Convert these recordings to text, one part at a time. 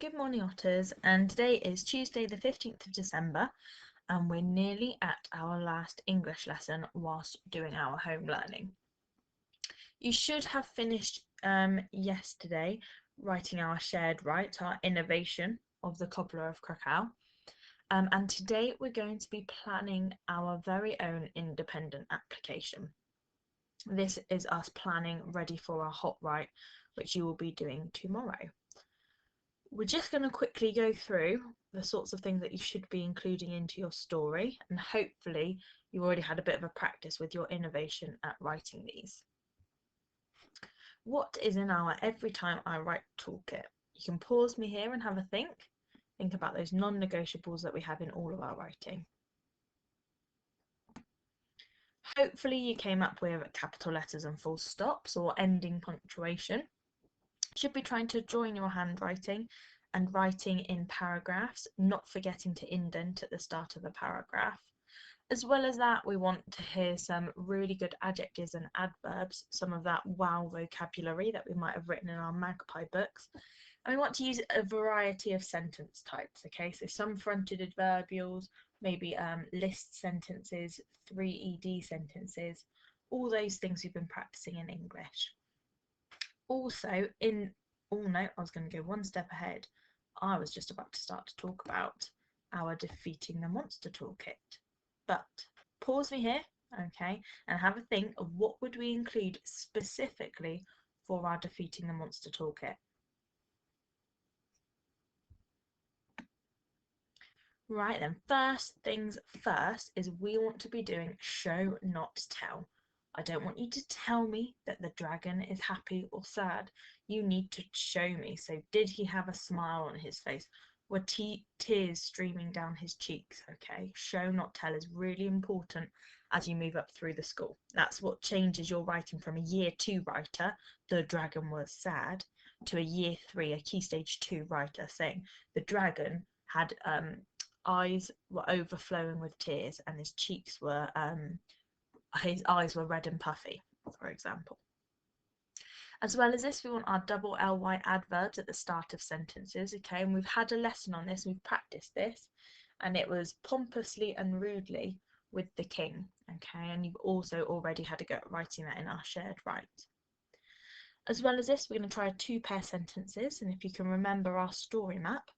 Good morning, Otters, and today is Tuesday the 15th of December, and we're nearly at our last English lesson whilst doing our home learning. You should have finished yesterday writing our shared right, our innovation of the Cobbler of Krakow, and today we're going to be planning our very own independent application. This is us planning ready for our hot write, which you will be doing tomorrow. We're just going to quickly go through the sorts of things that you should be including into your story, and hopefully you already had a bit of a practice with your innovation at writing these. What is in our Every Time I Write toolkit? You can pause me here and have a think about those non-negotiables that we have in all of our writing. Hopefully you came up with capital letters and full stops or ending punctuation. Should be trying to join your handwriting and writing in paragraphs, not forgetting to indent at the start of the paragraph. As well as that, we want to hear some really good adjectives and adverbs, some of that wow vocabulary that we might have written in our Magpie books. And we want to use a variety of sentence types, okay? So some fronted adverbials, maybe list sentences, 3ED sentences, all those things we've been practicing in English. Also, oh no, I was going to go one step ahead. I was just about to start to talk about our Defeating the Monster toolkit. But pause me here, okay, and have a think of what would we include specifically for our Defeating the Monster toolkit. Right then, first things first is we want to be doing show not tell. I don't want you to tell me that the dragon is happy or sad. You need to show me. So did he have a smile on his face? Were tears streaming down his cheeks? Okay, show not tell is really important as you move up through the school. That's what changes your writing from a year 2 writer, the dragon was sad, to a year 3, a key stage 2 writer saying the dragon had eyes were overflowing with tears and his cheeks were his eyes were red and puffy, for example. As well as this, we want our double ly adverbs at the start of sentences, okay? And we've had a lesson on this, we've practiced this, and it was pompously and rudely with the king, okay? And you've also already had a go at writing that in our shared write. As well as this, we're going to try 2 pair sentences, and if you can remember our story map,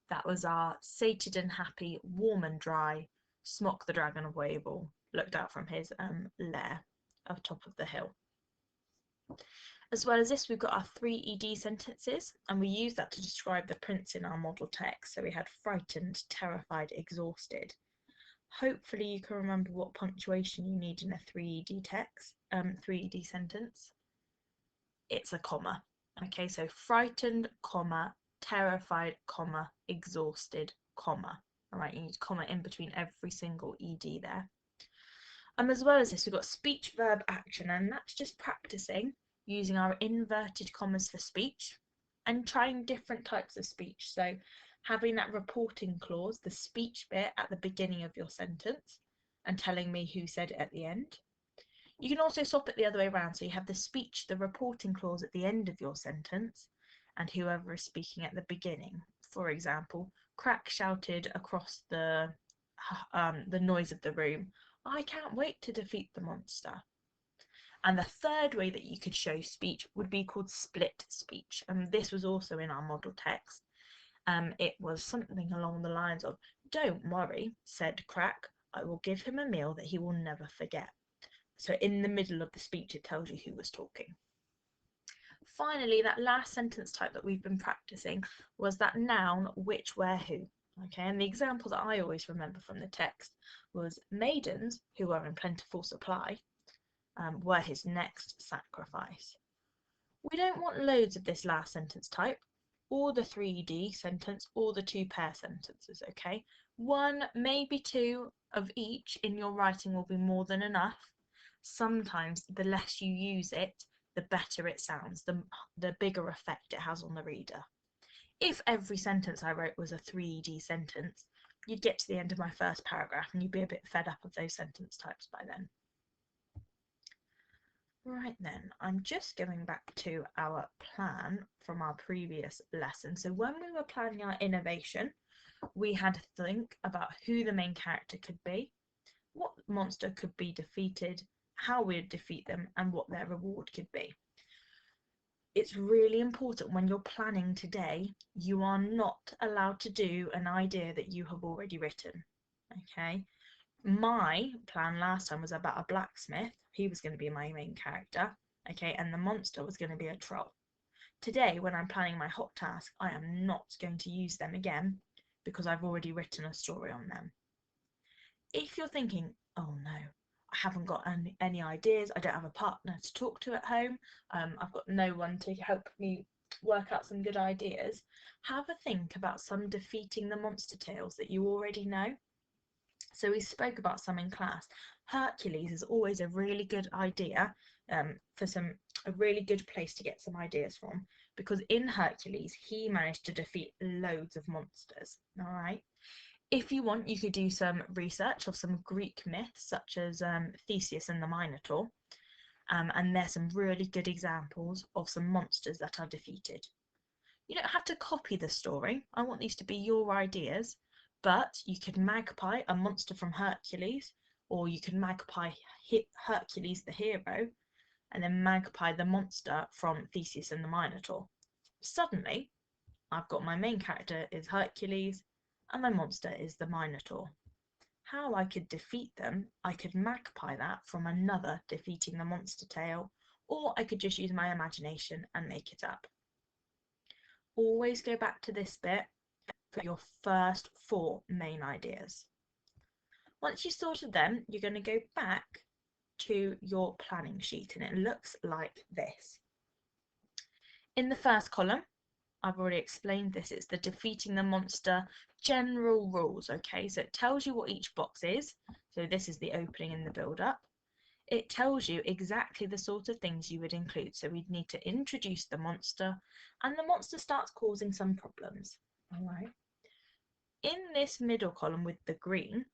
that was our sated and happy, warm and dry, Smock the Dragon of Wable looked out from his lair up top of the hill. As well as this, we've got our 3ED sentences, and we use that to describe the prince in our model text. So we had frightened, terrified, exhausted. Hopefully you can remember what punctuation you need in a 3ED text, 3ED sentence. It's a comma. Okay, so frightened, comma, terrified, comma, exhausted, comma. All right, you need comma in between every single ED there. As well as this, we've got speech, verb, action, and that's just practicing using our inverted commas for speech and trying different types of speech. So having that reporting clause, the speech bit at the beginning of your sentence and telling me who said it at the end. You can also swap it the other way around. So you have the speech, the reporting clause at the end of your sentence and whoever is speaking at the beginning. For example, Crack shouted across the noise of the room, I can't wait to defeat the monster. And the third way that you could show speech would be called split speech. And this was also in our model text. It was something along the lines of, don't worry, said Crack, I will give him a meal that he will never forget. So in the middle of the speech, it tells you who was talking. Finally, that last sentence type that we've been practicing was that noun, which, where, who. Okay, and the example that I always remember from the text was maidens, who are in plentiful supply, were his next sacrifice. We don't want loads of this last sentence type, or the 3D sentence, or the 2 pair sentences, okay? 1, maybe 2 of each in your writing will be more than enough. Sometimes the less you use it, the better it sounds, the bigger effect it has on the reader. If every sentence I wrote was a 3D sentence, you'd get to the end of my first paragraph and you'd be a bit fed up of those sentence types by then. Right then, I'm just going back to our plan from our previous lesson. So when we were planning our innovation, we had to think about who the main character could be, what monster could be defeated, how we'd defeat them, and what their reward could be. It's really important when you're planning today, you are not allowed to do an idea that you have already written. Okay, my plan last time was about a blacksmith. He was going to be my main character. Okay, and the monster was going to be a troll. Today, when I'm planning my hot task, I am not going to use them again because I've already written a story on them. If you're thinking, oh no, I haven't got any ideas, I don't have a partner to talk to at home, I've got no one to help me work out some good ideas, have a think about some defeating the monster tales that you already know. So we spoke about some in class. Hercules is always a really good idea, for a really good place to get some ideas from, because in Hercules he managed to defeat loads of monsters. All right. If you want, you could do some research of some Greek myths, such as Theseus and the Minotaur, and there's some really good examples of some monsters that are defeated. You don't have to copy the story. I want these to be your ideas, but you could magpie a monster from Hercules, or you could magpie Hercules the hero, and then magpie the monster from Theseus and the Minotaur. Suddenly, I've got my main character is Hercules, and my monster is the Minotaur. How I could defeat them, I could magpie that from another defeating the monster tale, or I could just use my imagination and make it up. Always go back to this bit for your first 4 main ideas. Once you've sorted them, you're going to go back to your planning sheet, and it looks like this. In the first column, I've already explained this, it's the defeating the monster general rules, okay? So it tells you what each box is. So this is the opening and the build-up. It tells you exactly the sort of things you would include. So we'd need to introduce the monster, and the monster starts causing some problems. All right. In this middle column with the green,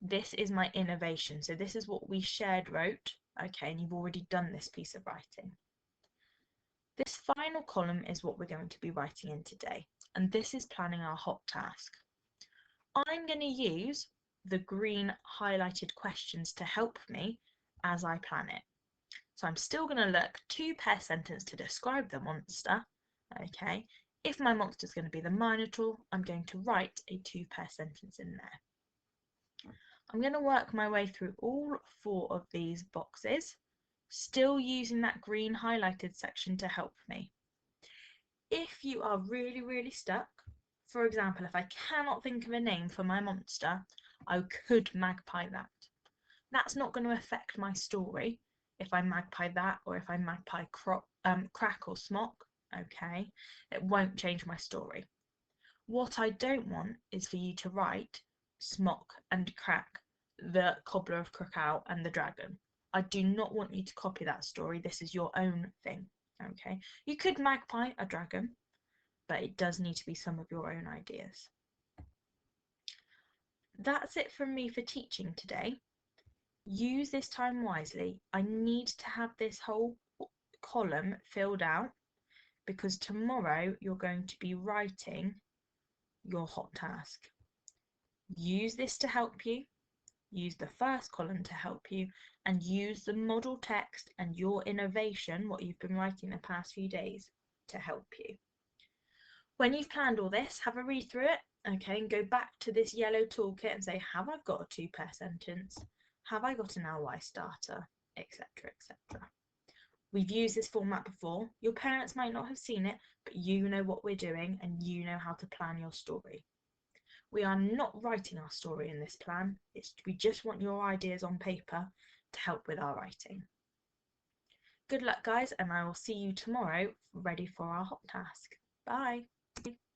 this is my innovation. So this is what we shared wrote, okay, and you've already done this piece of writing. This final column is what we're going to be writing in today, and this is planning our hot task. I'm going to use the green highlighted questions to help me as I plan it. So I'm still going to look 2-pair sentence to describe the monster, okay. If my monster is going to be the Minotaur, I'm going to write a 2-pair sentence in there. I'm going to work my way through all 4 of these boxes, still using that green highlighted section to help me. If you are really stuck, for example, if I cannot think of a name for my monster, I could magpie that. That's not going to affect my story if I magpie that, or if I magpie Crack or Smock, okay? It won't change my story. What I don't want is for you to write Smock and Crack, the cobbler of Krakow and the dragon. I do not want you to copy that story. This is your own thing, okay? You could magpie a dragon, but it does need to be some of your own ideas. That's it from me for teaching today. Use this time wisely. I need to have this whole column filled out because tomorrow you're going to be writing your hot task. Use this to help you. Use the first column to help you, and use the model text and your innovation, what you've been writing the past few days, to help you. When you've planned all this, have a read through it, okay, and go back to this yellow toolkit and say, have I got a 2-pair sentence? Have I got an ly starter? Etc, etc. We've used this format before. Your parents might not have seen it, but you know what we're doing and you know how to plan your story. We are not writing our story in this plan. We just want your ideas on paper to help with our writing. Good luck, guys, and I will see you tomorrow ready for our hot task. Bye.